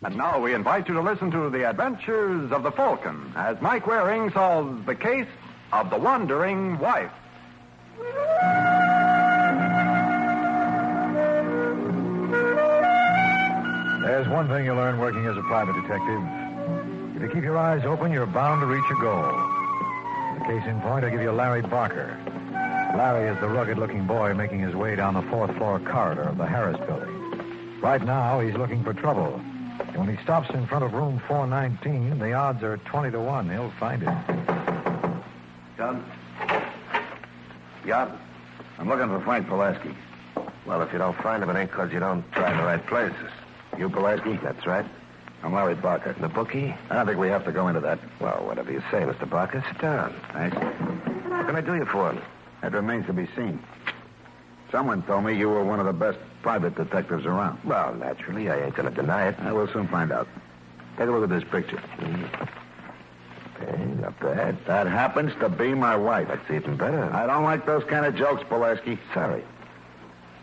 And now we invite you to listen to the adventures of the Falcon as Mike Waring solves the case of the wandering wife. There's one thing you learn working as a private detective. If you keep your eyes open, you're bound to reach your goal. The case in point, I give you Larry Barker. Larry is the rugged-looking boy making his way down the fourth-floor corridor of the Harris building. Right now, he's looking for trouble. And when he stops in front of room 419, the odds are 20 to 1. He'll find it. John? Yeah? I'm looking for Frank Pulaski. Well, if you don't find him, it ain't because you don't try the right places. You Pulaski? That's right. I'm Larry Barker. The bookie? I don't think we have to go into that. Well, whatever you say, Mr. Barker. Sit down. Thanks. What can I do you for? That remains to be seen. Someone told me you were one of the best private detectives around. Well, naturally, I ain't going to deny it. I will soon find out. Take a look at this picture. Okay, not bad. That happens to be my wife. That's even better. I don't like those kind of jokes, Pulaski. Sorry.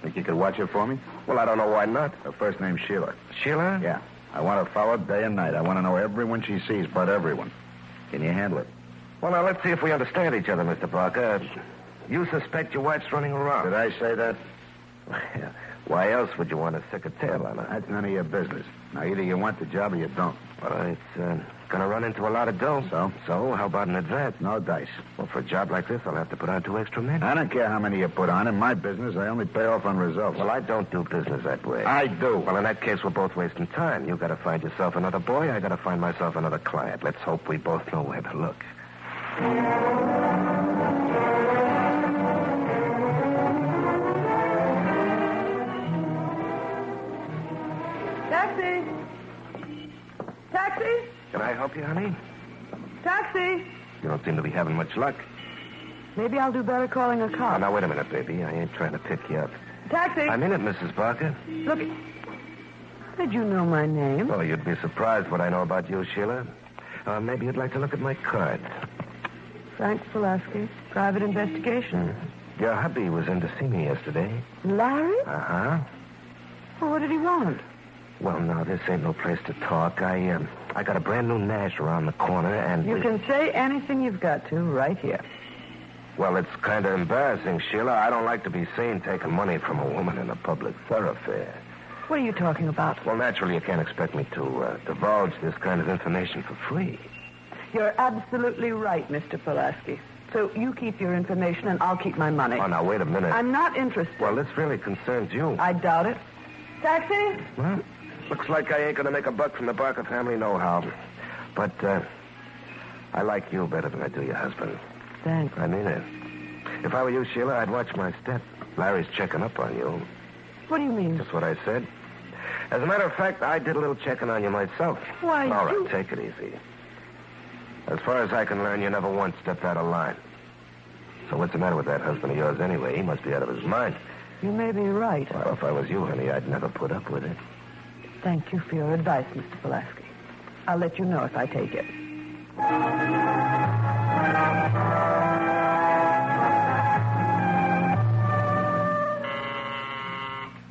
Think you could watch it for me? Well, I don't know why not. Her first name's Sheila. Sheila? Yeah. I want her followed day and night. I want to know everyone she sees, but everyone. Can you handle it? Well, now, let's see if we understand each other, Mr. Barker. You suspect your wife's running around. Did I say that? Why else would you want to stick a tail on her? That's none of your business. Now, either you want the job or you don't. Well, it's going to run into a lot of dough. So, how about an advance? No dice. Well, for a job like this, I'll have to put on 2 extra men. I don't care how many you put on. In my business, I only pay off on results. Well, I don't do business that way. I do. Well, in that case, we're both wasting time. You got to find yourself another boy. I got to find myself another client. Let's hope we both know where to look. Taxi! Taxi! Can I help you, honey? Taxi! You don't seem to be having much luck. Maybe I'll do better calling a Oh, cop. now, wait a minute, baby. I ain't trying to pick you up. Taxi! I'm in it, Mrs. Barker. Look, how did you know my name? Oh, you'd be surprised what I know about you, Sheila. Maybe you'd like to look at my card. Frank Pulaski, private investigation. Your hubby was in to see me yesterday. Larry? Uh-huh. Well, what did he want? Well, now, this ain't no place to talk. I got a brand new Nash around the corner, and... You can say anything you've got to right here. Well, it's kind of embarrassing, Sheila. I don't like to be seen taking money from a woman in a public thoroughfare. What are you talking about? Well, naturally, you can't expect me to divulge this kind of information for free. You're absolutely right, Mr. Pulaski. So you keep your information and I'll keep my money. Oh, now, wait a minute. I'm not interested. Well, this really concerns you. I doubt it. Taxi? Well, looks like I ain't going to make a buck from the Barker family know-how. But I like you better than I do your husband. Thanks. I mean it. If I were you, Sheila, I'd watch my step. Larry's checking up on you. What do you mean? Just what I said. As a matter of fact, I did a little checking on you myself. Why, All right, you... take it easy. As far as I can learn, you never once stepped out of line. So what's the matter with that husband of yours anyway? He must be out of his mind. You may be right. Well, if I was you, honey, I'd never put up with it. Thank you for your advice, Mr. Pulaski. I'll let you know if I take it.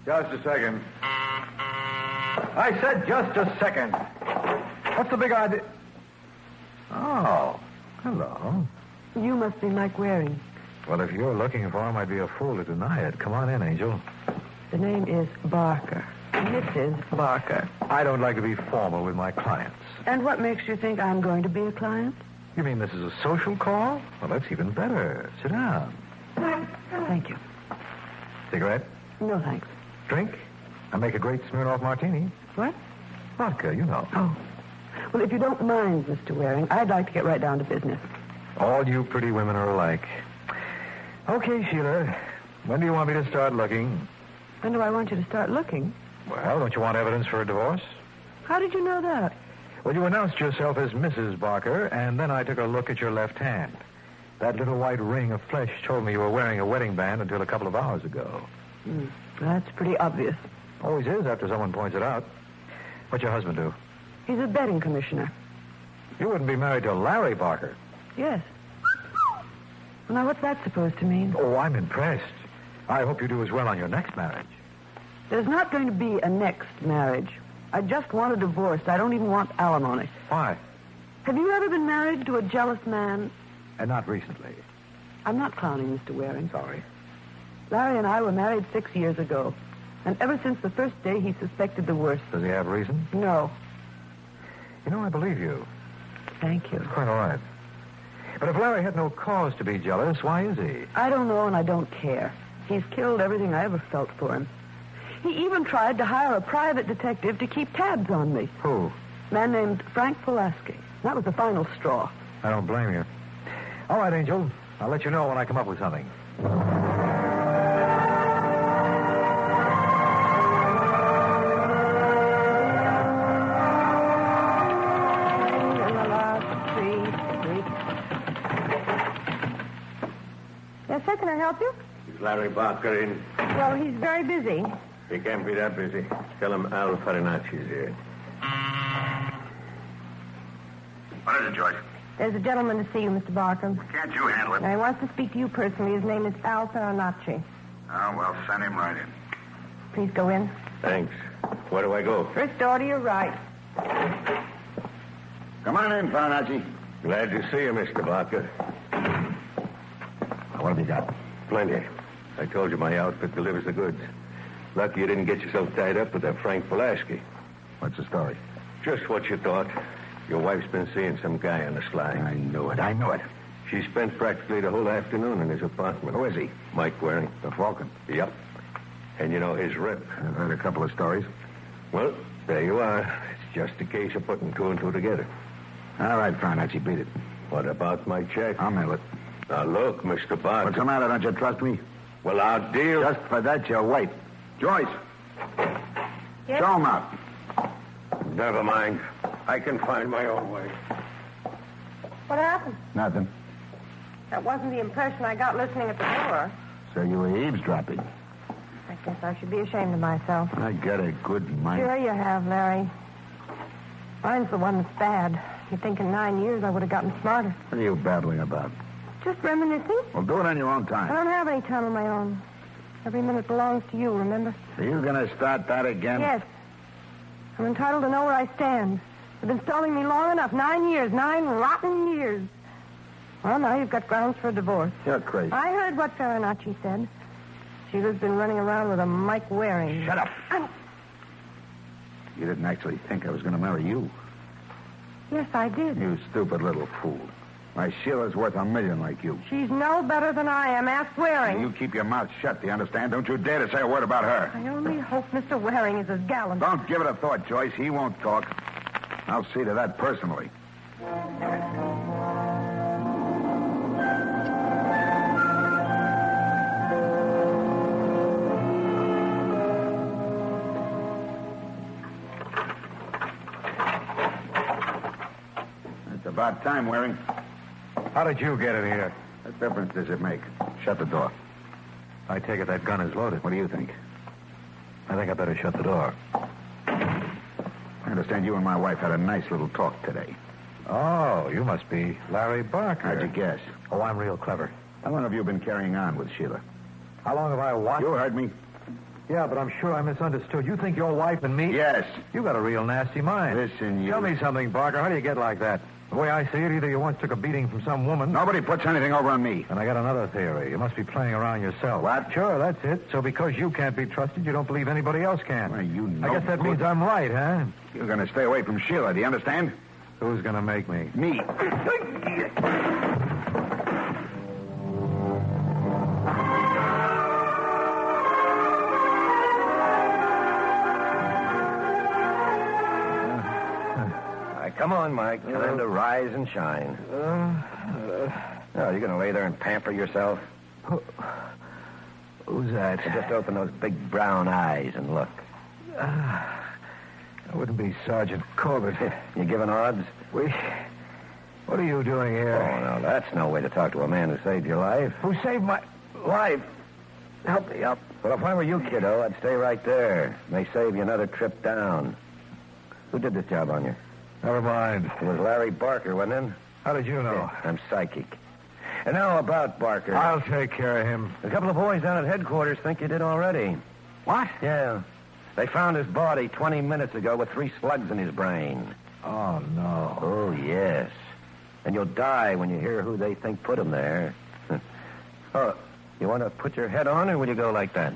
Just a second. I said just a second. What's the big idea? Oh, hello. You must be Mike Waring. Well, if you're looking for him, I'd be a fool to deny it. Come on in, Angel. The name is Barker. Mrs. Barker. I don't like to be formal with my clients. And what makes you think I'm going to be a client? You mean this is a social call? Well, that's even better. Sit down. Thank you. Cigarette? No, thanks. Drink? I make a great Smirnoff martini. What? Vodka, you know. Oh. Well, if you don't mind, Mr. Waring, I'd like to get right down to business. All you pretty women are alike. Okay, Sheila. When do you want me to start looking? When do I want you to start looking? Well, don't you want evidence for a divorce? How did you know that? Well, you announced yourself as Mrs. Barker, and then I took a look at your left hand. That little white ring of flesh told me you were wearing a wedding band until a couple of hours ago. That's pretty obvious. Always is after someone points it out. What's your husband do? He's a betting commissioner. You wouldn't be married to Larry Barker. Yes. Well, now, what's that supposed to mean? Oh, I'm impressed. I hope you do as well on your next marriage. There's not going to be a next marriage. I just want a divorce. I don't even want alimony. Why? Have you ever been married to a jealous man? Not recently. I'm not clowning, Mr. Waring. Sorry. Larry and I were married 6 years ago. And ever since the first day, he suspected the worst. Does he have reason? No. You know, I believe you. Thank you. It's quite all right. But if Larry had no cause to be jealous, why is he? I don't know, and I don't care. He's killed everything I ever felt for him. He even tried to hire a private detective to keep tabs on me. Who? A man named Frank Pulaski. That was the final straw. I don't blame you. All right, Angel. I'll let you know when I come up with something. Yes, sir, can I help you? Is Larry Barker in? Well, he's very busy. He can't be that busy. Tell him Al Farinacci's here. What is it, Joyce? There's a gentleman to see you, Mr. Barker. Can't you handle it? Now, he wants to speak to you personally. His name is Al Farinacci. Oh, well, send him right in. Please go in. Thanks. Where do I go? First door to your right. Come on in, Farinacci. Glad to see you, Mr. Barker. What have you got? Plenty. I told you my outfit delivers the goods. Lucky you didn't get yourself tied up with that Frank Pulaski. What's the story? Just what you thought. Your wife's been seeing some guy on the sly. I knew it. She spent practically the whole afternoon in his apartment. Who is he? Mike Waring. The Falcon. Yep. And you know his rep. I've heard a couple of stories. Well, there you are. It's just a case of putting two and two together. All right, Farinacci, beat it. What about my check? I'll mail it. Now, look, Mr. Barker. What's the matter? Don't you trust me? Well, our deal... Just for that, you wait. Joyce, Yes? show him out. Never mind. I can find my own way. What happened? Nothing. That wasn't the impression I got listening at the door. So you were eavesdropping. I guess I should be ashamed of myself. I got a good mind. Sure you have, Larry. Mine's the one that's bad. You'd think in 9 years I would have gotten smarter. What are you babbling about? Just reminiscing. Well, do it on your own I time. don't have any time of my own. Every minute belongs to you, remember? Are you going to start that again? Yes. I'm entitled to know where I stand. You've been stalling me long enough. 9 years. 9 rotten years. Well, now you've got grounds for a divorce. You're crazy. I heard what Farinacci said. Sheila's been running around with a Mike Waring. Shut up. You didn't actually think I was going to marry you. Yes, I did. You stupid little fool. My Sheila's worth $1 million like you. She's no better than I am. Ask Waring. You keep your mouth shut, do you understand? Don't you dare to say a word about her. I only hope Mr. Waring is as gallant. Don't give it a thought, Joyce. He won't talk. I'll see to that personally. It's about time, Waring. How did you get it here? What difference does it make? Shut the door. I take it that gun is loaded. What do you think? I think I better shut the door. I understand you and my wife had a nice little talk today. Oh, you must be Larry Barker. How'd you guess? Oh, I'm real clever. How long have you been carrying on with Sheila? How long have I watched? You heard me. Yeah, but I'm sure I misunderstood. You think your wife and me... Yes. You got a real nasty mind. Listen, you... Tell me something, Barker. How do you get like that? The way I see it, either you once took a beating from some woman... Nobody puts anything over on me. And I got another theory. You must be playing around yourself. What? Sure, that's it. So because you can't be trusted, you don't believe anybody else can. Well, you know... I guess that means I'm right, huh? You're going to stay away from Sheila, do you understand? Who's going to make me? Me. Come on, Mike. Time to rise and shine. You're going to lay there and pamper yourself? Who's that? Just open those big brown eyes and look. That wouldn't be Sergeant Corbett. You giving odds? What are you doing here? Oh, no, that's no way to talk to a man who saved your life. Who saved my life? Help me up. Well, if I were you, kiddo, I'd stay right there. May save you another trip down. Who did this job on you? Never mind. It was Larry Barker, wasn't it? How did you know? Yeah, I'm psychic. And now about Barker. I'll take care of him. A couple of boys down at headquarters think you did already. What? Yeah. They found his body 20 minutes ago with 3 slugs in his brain. Oh, no. Oh, yes. And you'll die when you hear who they think put him there. Oh, you want to put your head on, or will you go like that?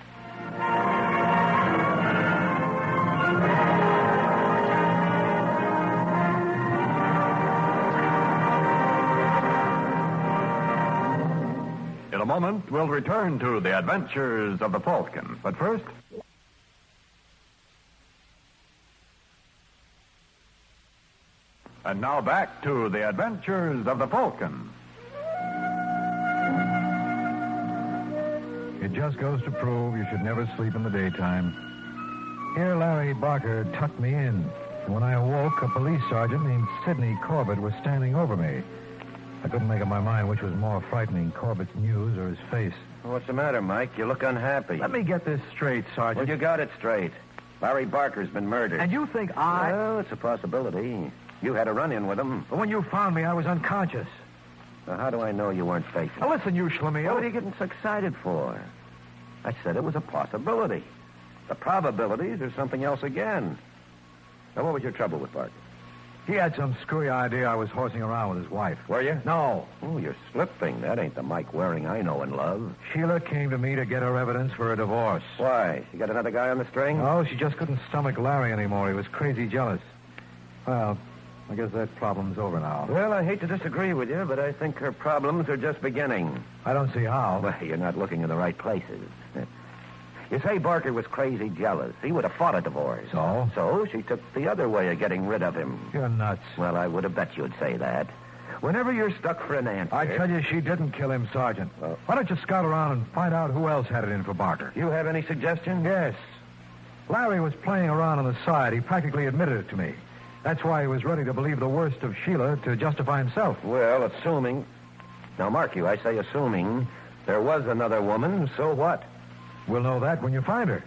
In a moment, we'll return to the adventures of the Falcon. But first... And now back to the adventures of the Falcon. It just goes to prove you should never sleep in the daytime. Here, Larry Barker tucked me in. And when I awoke, a police sergeant named Sidney Corbett was standing over me. I couldn't make up my mind which was more frightening, Corbett's news or his face. What's the matter, Mike? You look unhappy. Let me get this straight, Sergeant. Well, you got it straight. Larry Barker's been murdered. And you think I... Well, it's a possibility. You had a run-in with him. But when you found me, I was unconscious. Now, how do I know you weren't faking? Now, listen, you Schlemiel. What are you getting so excited for? I said it was a possibility. The probabilities are something else again. Now, what was your trouble with Barker? He had some screwy idea I was horsing around with his wife. Were you? No. Oh, you're slipping. That ain't the Mike Waring I know and love. Sheila came to me to get her evidence for a divorce. Why? You got another guy on the string? No, she just couldn't stomach Larry anymore. He was crazy jealous. Well, I guess that problem's over now. Well, I hate to disagree with you, but I think her problems are just beginning. I don't see how. Well, you're not looking in the right places. You say Barker was crazy jealous. He would have fought a divorce. So? So she took the other way of getting rid of him. You're nuts. Well, I would have bet you'd say that. Whenever you're stuck for an answer... I tell you, she didn't kill him, Sergeant. Well, why don't you scout around and find out who else had it in for Barker? You have any suggestion? Yes. Larry was playing around on the side. He practically admitted it to me. That's why he was ready to believe the worst of Sheila to justify himself. Well, assuming... Now, mark you, I say assuming there was another woman, so what? We'll know that when you find her.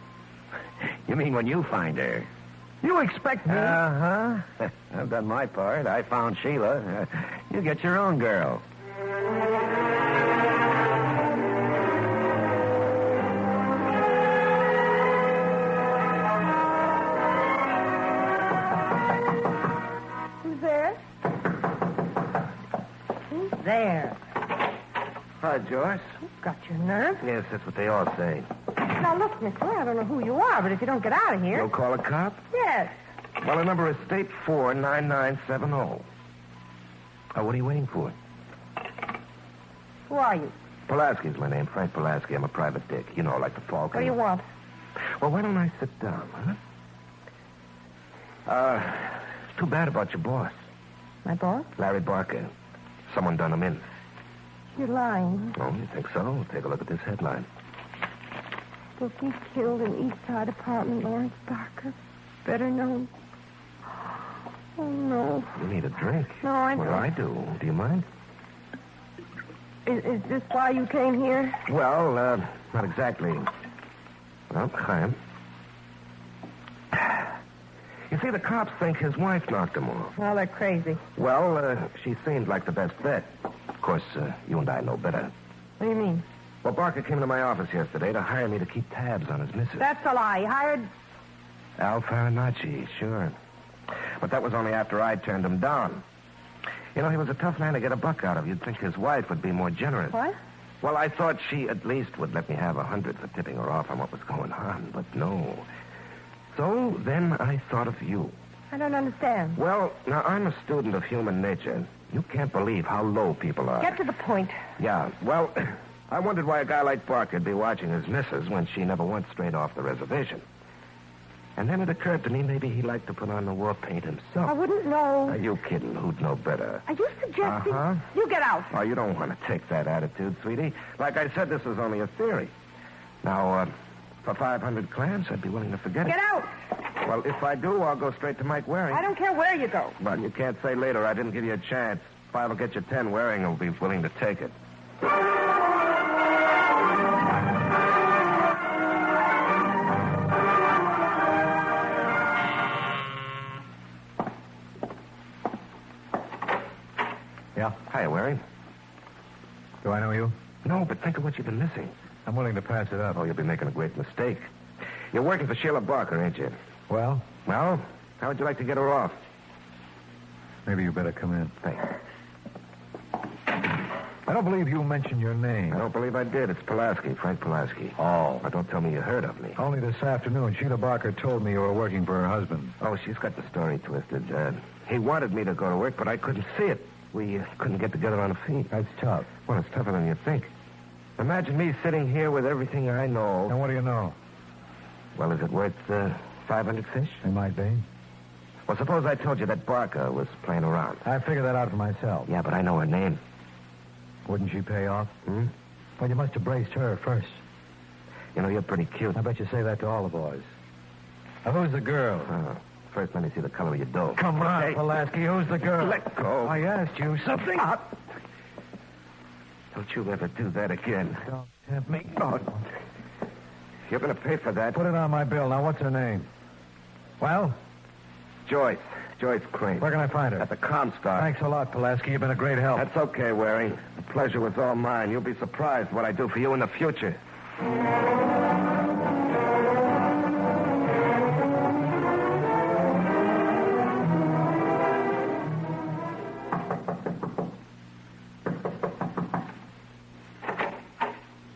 You mean when you find her? You expect me? Uh-huh. I've done my part. I found Sheila. You get your own girl. Who's there? Who's there? Hi, Joyce. You've got your nerve. Yes, that's what they all say. Now, look, mister, I don't know who you are, but if you don't get out of here... You'll call a cop? Yes. Well, the number is State 49970. What are you waiting for? Who are you? Pulaski's my name, Frank Pulaski. I'm a private dick. You know, like the Falcon. What do you want? Well, why don't I sit down, huh? It's too bad about your boss. My boss? Larry Barker. Someone done him in. You're lying. Oh, you think so? Take a look at this headline. Bookie killed in East Side apartment, Lawrence Barker. Better known. Oh, no. You need a drink. No, I don't. Well, I do. Do you mind? Is this why you came here? Well, not exactly. Well, Chaim. You see, the cops think his wife knocked him off. Well, they're crazy. Well, she seemed like the best bet. Of course, you and I know better. What do you mean? Well, Barker came to my office yesterday to hire me to keep tabs on his missus. That's a lie. He hired... Al Farinacci, sure. But that was only after I turned him down. You know, he was a tough man to get a buck out of. You'd think his wife would be more generous. What? Well, I thought she at least would let me have $100 for tipping her off on what was going on, but no. So then I thought of you. I don't understand. Well, now, I'm a student of human nature. You can't believe how low people are. Get to the point. Yeah, well, I wondered why a guy like Barker'd be watching his missus when she never went straight off the reservation. And then it occurred to me maybe he'd like to put on the war paint himself. I wouldn't know. Are you kidding? Who'd know better? Are you suggesting... Uh-huh. You get out. Oh, you don't want to take that attitude, sweetie. Like I said, this is only a theory. Now, for 500 clams, I'd be willing to forget Get it. out. Well, if I do, I'll go straight to Mike Waring. I don't care where you go. Well, you can't say later I didn't give you a chance. If I'll get you 10, Waring will be willing to take it. Yeah? Hi, Waring. Do I know you? No, but think of what you've been missing. I'm willing to pass it up. Oh, you'll be making a great mistake. You're working for Sheila Barker, ain't you? Well, Well, how would you like to get her off? maybe you better come in. Thanks. I don't believe you mentioned your name. I don't believe I did. It's Pulaski, Frank Pulaski. Oh. Now, don't tell me you heard of me. Only this afternoon, Sheila Barker told me you were working for her husband. Oh, she's got the story twisted. He wanted me to go to work, but I couldn't see it. We couldn't get together on the feet. That's tough. Well, it's tougher than you think. Imagine me sitting here with everything I know. And what do you know? Well, is it worth 500 fish? It might be. Well, suppose I told you that Barker was playing around. I figured that out for myself. Yeah, but I know her name. Wouldn't she pay off? Hmm? Well, you must have braced her first. You know, you're pretty cute. I bet you say that to all the boys. Now, who's the girl? First, let me see the color of your dough. Come on, Hey. Pulaski. Who's the girl? Let go. I asked you something. Don't you ever do that again. Don't tempt me. Oh, you're going to pay for that. Put it on my bill. Now, what's her name? Well, Joyce Crane. where can I find her? At the Comstock. Thanks a lot, Pulaski. You've been a great help. That's okay, Waring. The pleasure was all mine. You'll be surprised what I do for you in the future.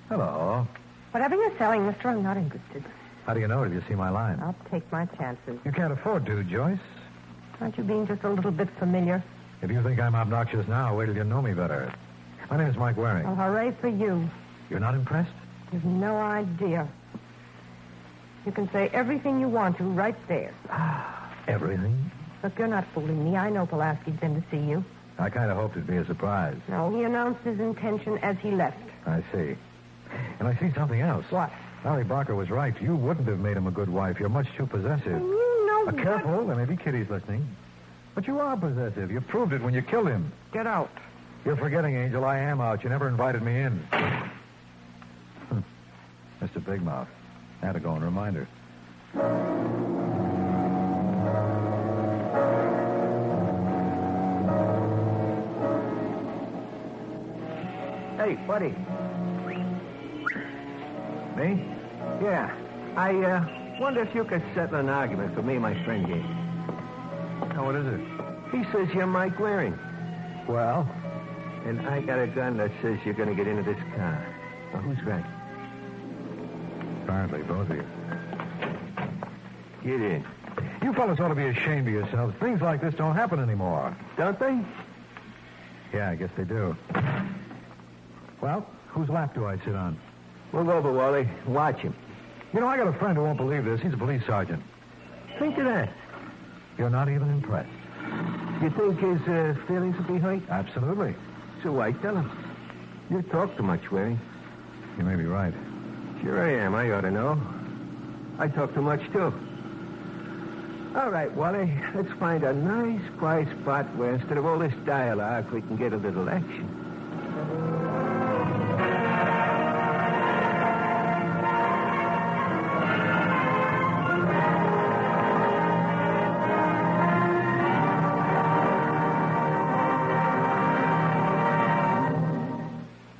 Hello. Whatever you're selling, mister, I'm not interested. How do you know? Did you see my line? I'll take my chances. You can't afford to, Joyce. Aren't you being just a little bit familiar? If you think I'm obnoxious now, wait till you know me better. My name is Mike Waring. Well, hooray for you. You're not impressed? You've no idea. You can say everything you want to right there. Everything? Look, you're not fooling me. I know Pulaski's been to see you. I kind of hoped it'd be a surprise. No, he announced his intention as he left. I see. And I see something else. What? Larry Barker was right. You wouldn't have made him a good wife. You're much too possessive. You know what? Careful. There may be kiddies listening. But you are possessive. You proved it when you killed him. Get out. You're forgetting, Angel. I am out. You never invited me in. Mr. Big Mouth. Had to go and remind her. Hey, buddy. Me? Yeah. I wonder if you could settle an argument for me and my friend here. Oh, what is it? He says you're Mike Waring. Well, And I got a gun that says you're going to get into this car. Now, who's right? apparently, both of you. Get in. You fellas ought to be ashamed of yourselves. Things like this don't happen anymore. Don't they? Yeah, I guess they do. Well, whose lap do I sit on? Move over, Wally. Watch him. You know, I got a friend who won't believe this. He's a police sergeant. Think of that. You're not even impressed. You think his feelings will be hurt? Absolutely. So I tell him. You talk too much, Waring. You may be right. Sure I am. I ought to know. I talk too much, too. All right, Wally. Let's find a nice, quiet spot where instead of all this dialogue, we can get a little action.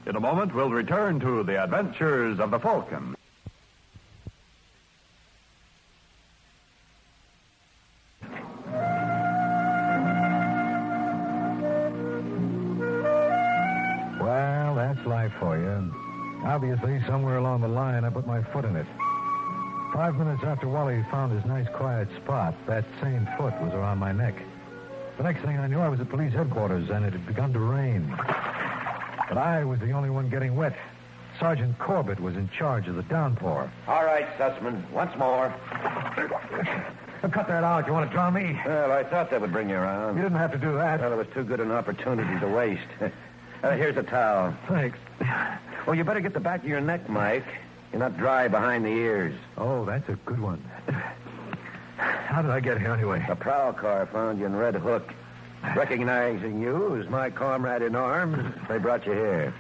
In a moment, we'll return to the adventures of the Falcon. Well, that's life for you. Obviously, somewhere along the line, I put my foot in it. 5 minutes after Wally found his nice, quiet spot, that same foot was around my neck. The next thing I knew, I was at police headquarters, and it had begun to rain. But I was the only one getting wet. Sergeant Corbett was in charge of the downpour. All right, Sussman. Once more. Cut that out. You want to drown me? Well, I thought that would bring you around. You didn't have to do that. Well, it was too good an opportunity to waste. Here's a towel. Thanks. Oh, you better get the back of your neck, Mike. You're not dry behind the ears. Oh, that's a good one. How did I get here anyway? A prowl car found you in Red Hook. Recognizing you as my comrade in arms, they brought you here.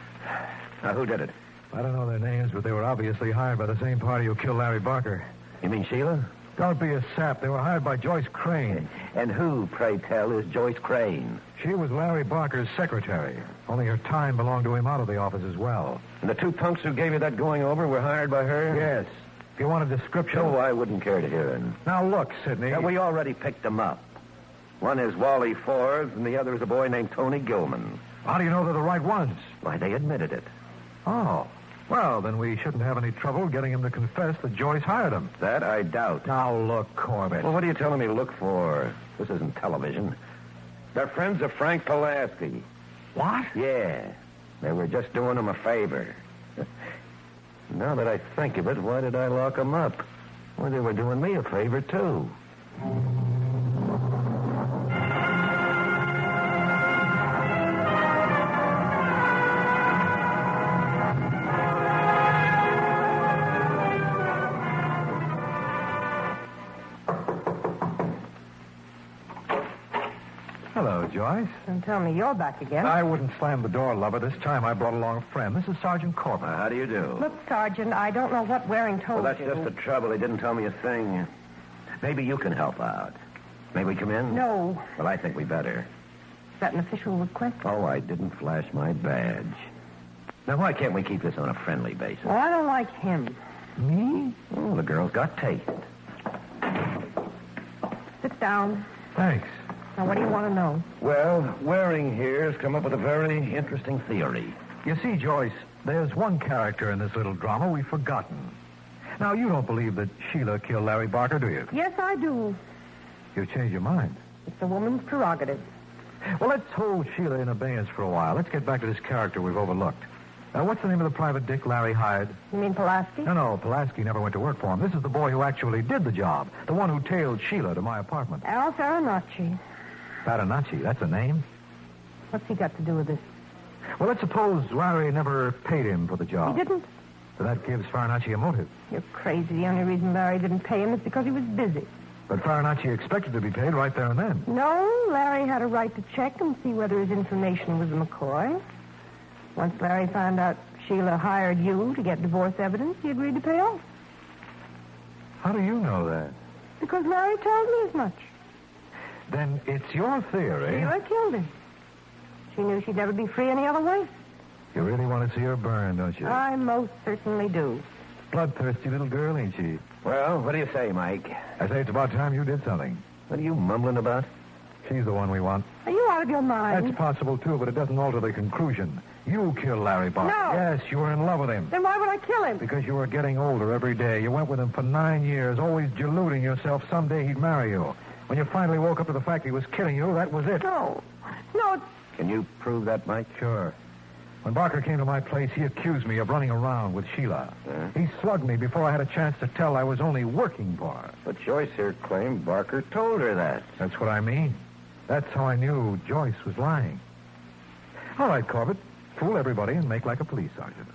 Now, who did it? I don't know their names, but they were obviously hired by the same party who killed Larry Barker. You mean Sheila? Don't be a sap. They were hired by Joyce Crane. And who, pray tell, is Joyce Crane? She was Larry Barker's secretary. Only her time belonged to him out of the office as well. And the two punks who gave you that going over were hired by her? Yes. If you want a description... No, I wouldn't care to hear it. Now, look, Sidney... We already picked them up. One is Wally Forbes, and the other is a boy named Tony Gilman. How do you know they're the right ones? Why, they admitted it. Oh. Well, then we shouldn't have any trouble getting him to confess that Joyce hired him. That I doubt. Now, look, Corbett. Well, what are you telling me to look for? This isn't television. They're friends of Frank Pulaski. What? Yeah. They were just doing him a favor. Now that I think of it, why did I lock them up? Well, they were doing me a favor, too. Hello, Joyce. Don't tell me you're back again. I wouldn't slam the door, lover. This time I brought along a friend. This is Sergeant Corbett. How do you do? Look, Sergeant, I don't know what Waring told Well, that's you. just the trouble. He didn't tell me a thing. Maybe you can help out. May we come in? No. Well, I think we better. Is that an official request? Oh, I didn't flash my badge. Now, why can't we keep this on a friendly basis? Well, I don't like him. Me? Oh, the girl's got taste. Sit down. Thanks. Now, what do you want to know? Well, Waring here has come up with a very interesting theory. You see, Joyce, there's one character in this little drama we've forgotten. Now, you don't believe that Sheila killed Larry Barker, do you? Yes, I do. You've changed your mind. It's a woman's prerogative. Well, let's hold Sheila in abeyance for a while. Let's get back to this character we've overlooked. What's the name of the private dick Larry hired? You mean Pulaski? No, Pulaski never went to work for him. This is the boy who actually did the job. The one who tailed Sheila to my apartment. Al Farinacci. Farinacci, that's a name? What's he got to do with this? Well, let's suppose Larry never paid him for the job. He didn't? So that gives Farinacci a motive. You're crazy. The only reason Larry didn't pay him is because he was busy. But Farinacci expected to be paid right there and then. No, Larry had a right to check and see whether his information was a McCoy. Once Larry found out Sheila hired you to get divorce evidence, he agreed to pay off. How do you know that? Because Larry told me as much. Then it's your theory. Sheila killed him. She knew she'd never be free any other way. You really want to see her burn, don't you? I most certainly do. Bloodthirsty little girl, ain't she? Well, what do you say, Mike? I say it's about time you did something. What are you mumbling about? She's the one we want. Are you out of your mind? That's possible, too, but it doesn't alter the conclusion. You killed Larry Barker. No. Yes, you were in love with him. Then why would I kill him? Because you were getting older every day. You went with him for 9 years, always deluding yourself someday he'd marry you. When you finally woke up to the fact he was killing you, that was it. No. No, Can you prove that, Mike? Sure. When Barker came to my place, he accused me of running around with Sheila. He slugged me before I had a chance to tell I was only working for her. But Joyce here claimed Barker told her that. That's what I mean. That's how I knew Joyce was lying. All right, Corbett. Fool everybody and make like a police sergeant.